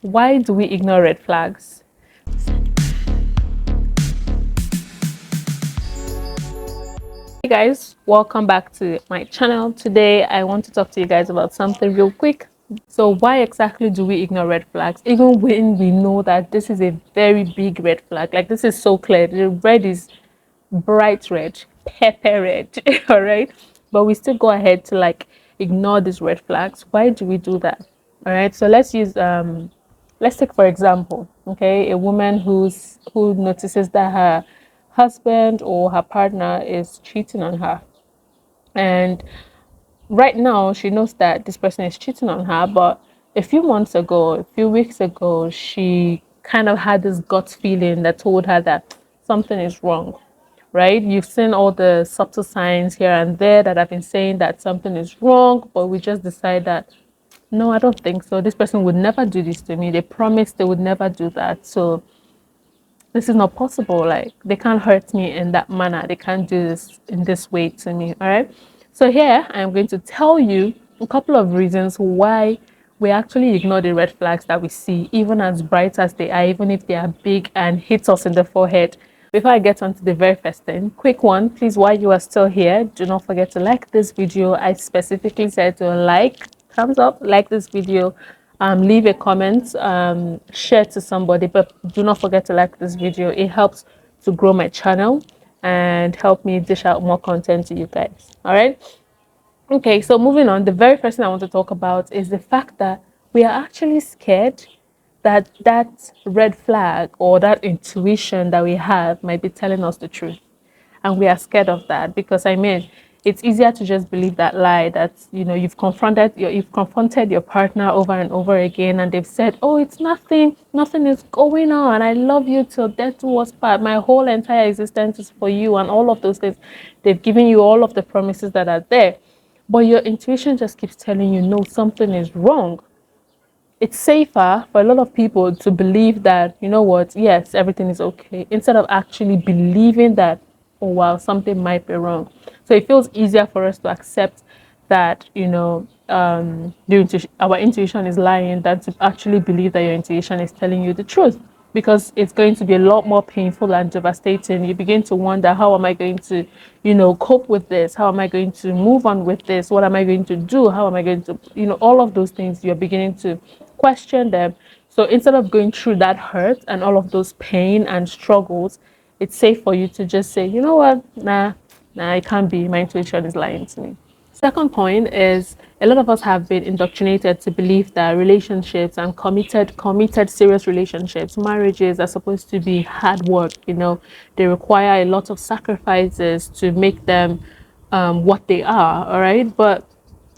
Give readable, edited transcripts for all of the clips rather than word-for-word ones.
why do we ignore red flags? Hey guys, welcome back to my channel. Today I want to talk to you guys about something real quick. So why exactly do we ignore red flags even when we know that this is a very big red flag? Like, this is so clear. The red is bright red, pepper red. All right, but we still go ahead to like ignore these red flags. Why do we do that? All right, so let's take for example, okay, a woman who notices that her husband or her partner is cheating on her, and right now she knows that this person is cheating on her, but a few months ago, a few weeks ago, she kind of had this gut feeling that told her that something is wrong, right? You've seen all the subtle signs here and there that have been saying that something is wrong, but we just decide that no, I don't think so. This person would never do this to me. They promised they would never do that. So this is not possible. Like, they can't hurt me in that manner. They can't do this in this way to me. All right. So here I'm going to tell you a couple of reasons why we actually ignore the red flags that we see, even as bright as they are, even if they are big and hit us in the forehead. Before I get on to the very first thing, quick one, please, while you are still here, do not forget to like this video. I specifically said to like, thumbs up, like this video, leave a comment, share to somebody, but do not forget to like this video. It helps to grow my channel and help me dish out more content to you guys. All right. Okay, so moving on, the very first thing I want to talk about is the fact that we are actually scared that that red flag or that intuition that we have might be telling us the truth. And we are scared of that because, I mean, it's easier to just believe that lie that, you know, you've confronted your partner over and over again, and they've said, oh, it's nothing is going on, I love you till death do us part, my whole entire existence is for you, and all of those things. They've given you all of the promises that are there, but your intuition just keeps telling you no, something is wrong. It's safer for a lot of people to believe that, you know what, yes, everything is okay, instead of actually believing that, oh wow, something might be wrong. So it feels easier for us to accept that, you know, our intuition is lying than to actually believe that your intuition is telling you the truth, because it's going to be a lot more painful and devastating. You begin to wonder, how am I going to, you know, cope with this? How am I going to move on with this? What am I going to do? How am I going to, you know, all of those things, you're beginning to question them. So instead of going through that hurt and all of those pain and struggles, it's safe for you to just say, you know what, nah, it can't be. My intuition is lying to me. Second point is, a lot of us have been indoctrinated to believe that relationships and committed serious relationships, marriages, are supposed to be hard work. You know, they require a lot of sacrifices to make them what they are. All right, but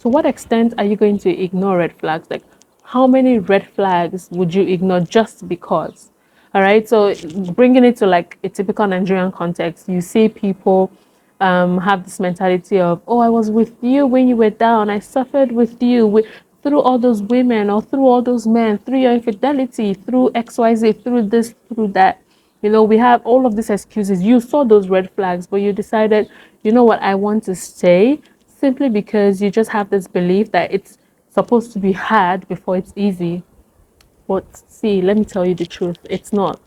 to what extent are you going to ignore red flags? Like, how many red flags would you ignore just because? All right, so bringing it to like a typical Nigerian context, you see people have this mentality of, oh, I was with you when you were down, I suffered with you through all those women or through all those men, through your infidelity, through XYZ, through this, through that. You know, we have all of these excuses. You saw those red flags, but you decided, you know what, I want to stay, simply because you just have this belief that it's supposed to be hard before it's easy. But see, let me tell you the truth, it's not.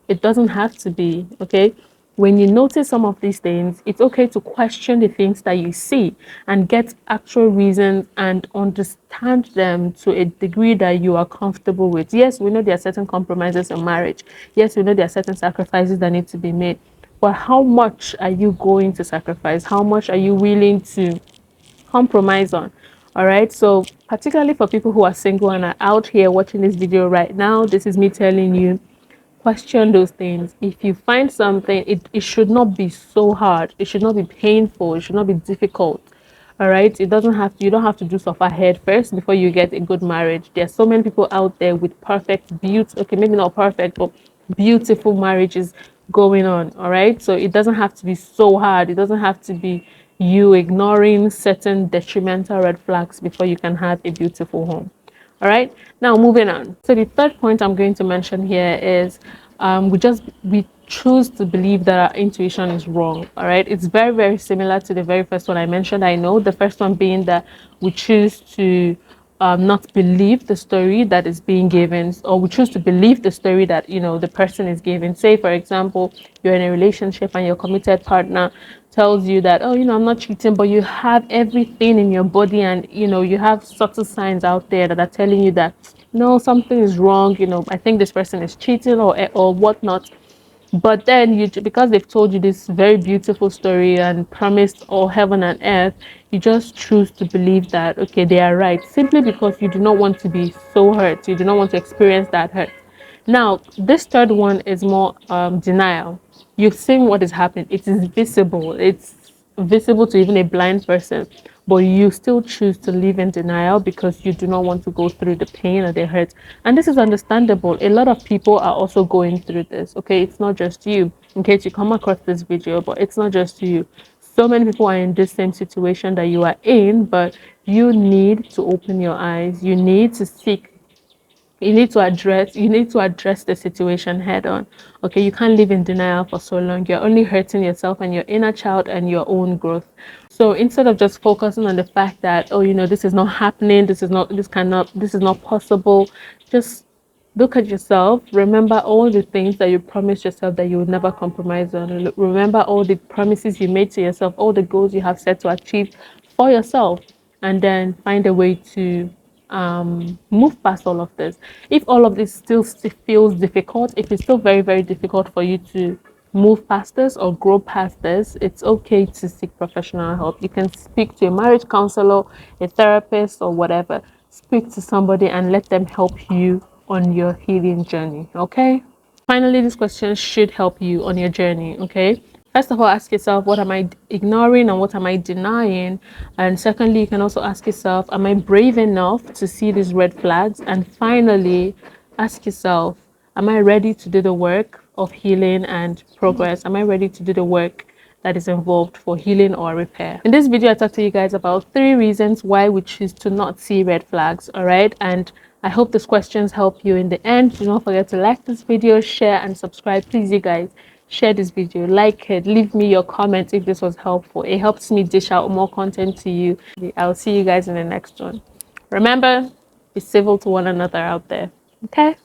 It doesn't have to be, okay? When you notice some of these things, it's okay to question the things that you see and get actual reasons and understand them to a degree that you are comfortable with. Yes, we know there are certain compromises in marriage. Yes, we know there are certain sacrifices that need to be made. But how much are you going to sacrifice? How much are you willing to compromise on? All right, so particularly for people who are single and are out here watching this video right now, this is me telling you, question those things. If you find something, it should not be so hard, it should not be painful, it should not be difficult. All right, it doesn't have to, you don't have to do suffer head first before you get a good marriage. There's so many people out there with perfect, beautiful, okay, maybe not perfect, but beautiful marriages going on. All right, so it doesn't have to be so hard, it doesn't have to be you ignoring certain detrimental red flags before you can have a beautiful home. All right, now moving on. So the third point I'm going to mention here is we choose to believe that our intuition is wrong. All right, it's very, very similar to the very first one I mentioned. I know the first one being that we choose to not believe the story that is being given, or we choose to believe the story that the person is giving. Say for example, you're in a relationship and your committed partner tells you that, oh, I'm not cheating, but you have everything in your body, and you have subtle signs out there that are telling you that no, something is wrong. I think this person is cheating or whatnot. But then because they've told you this very beautiful story and promised all heaven and earth, you just choose to believe that, okay, they are right, simply because you do not want to be so hurt. You do not want to experience that hurt. Now, this third one is more denial. You've seen what is happening. It is visible. It's visible to even a blind person, but you still choose to live in denial because you do not want to go through the pain or the hurt. And this is understandable. A lot of people are also going through this. Okay, it's not just you. In case you come across this video, but it's not just you. So many people are in this same situation that you are in, but you need to open your eyes. You need to seek, you need to address the situation head on. Okay, you can't live in denial for so long. You're only hurting yourself and your inner child and your own growth. So instead of just focusing on the fact that, oh, this is not happening, this is not possible, just look at yourself. Remember all the things that you promised yourself that you would never compromise on. Remember all the promises you made to yourself, all the goals you have set to achieve for yourself, and then find a way to move past all of this. If all of this still feels difficult, if it's still very, very difficult for you to move past this or grow past this, it's okay to seek professional help. You can speak to a marriage counselor, a therapist, or whatever. Speak to somebody and let them help you on your healing journey. Okay? Finally, this question should help you on your journey. Okay? First of all, ask yourself, what am I ignoring and what am I denying? And secondly, you can also ask yourself, am I brave enough to see these red flags? And finally, ask yourself, am I ready to do the work of healing and progress? Am I ready to do the work that is involved for healing or repair? In this video, I talked to you guys about 3 reasons why we choose to not see red flags. All right. And I hope these questions help you in the end. Do not forget to like this video, share and subscribe. Please, you guys, share this video, like it, leave me your comments if this was helpful. It helps me dish out more content to you. I'll see you guys in the next one. Remember, be civil to one another out there. Okay?